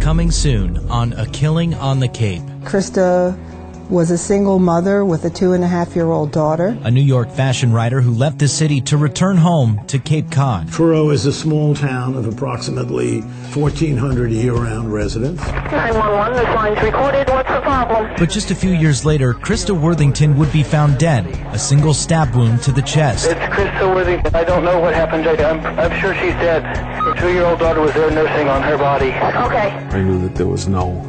Coming soon on A Killing on the Cape. Christa was a single mother with a 2.5-year-old daughter. A New York fashion writer who left the city to return home to Cape Cod. Truro is a small town of approximately 1,400 year-round residents. 911, this line's recorded. What's the problem? But just a few years later, Christa Worthington would be found dead, a single stab wound to the chest. It's Christa Worthington. I don't know what happened. I'm sure she's dead. Her 2-year-old daughter was there nursing on her body. Okay. I knew that there was no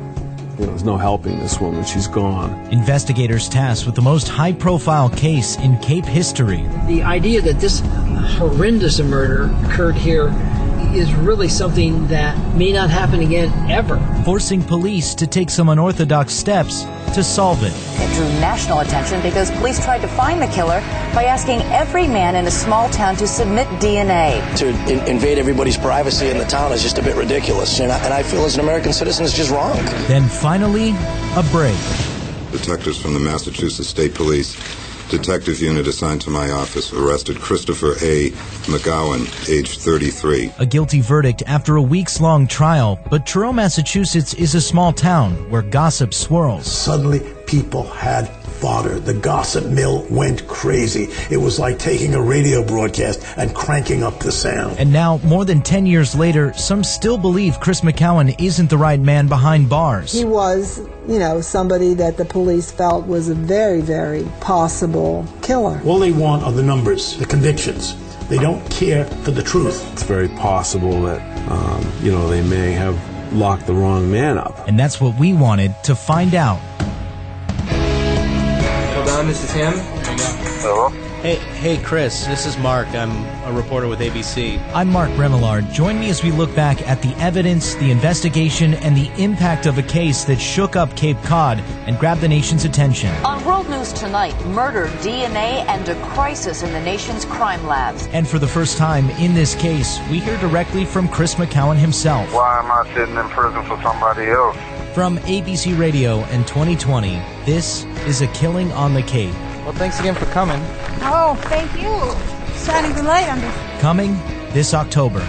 helping this woman. She's gone. Investigators tasked with the most high-profile case in Cape history. The idea that this horrendous murder occurred here is really something that may not happen again ever. Forcing police to take some unorthodox steps to solve it. It drew national attention because police tried to find the killer by asking every man in a small town to submit DNA. To invade everybody's privacy in the town is just a bit ridiculous, and I feel as an American citizen it's just wrong. Then finally, a break. Detectives from the Massachusetts State Police Detective Unit assigned to my office arrested Christopher A. McGowan, age 33. A guilty verdict after a weeks-long trial, but Truro, Massachusetts is a small town where gossip swirls. Suddenly, people had fodder. The gossip mill went crazy. It was like taking a radio broadcast and cranking up the sound. And now, more than 10 years later, some still believe Chris McGowan isn't the right man behind bars. He was, somebody that the police felt was a very, very possible killer. All they want are the numbers, the convictions. They don't care for the truth. It's very possible that, they may have locked the wrong man up. And that's what we wanted to find out. This is him. Hello? Hey, Chris. This is Mark. I'm a reporter with ABC. I'm Mark Remillard. Join me as we look back at the evidence, the investigation, and the impact of a case that shook up Cape Cod and grabbed the nation's attention. On World News Tonight, murder, DNA, and a crisis in the nation's crime labs. And for the first time in this case, we hear directly from Chris McGowan himself. Why am I sitting in prison for somebody else? From ABC Radio and 2020, this is A Killing on the Cape. Well, thanks again for coming. Oh, thank you. Shining the light on this. Coming this October.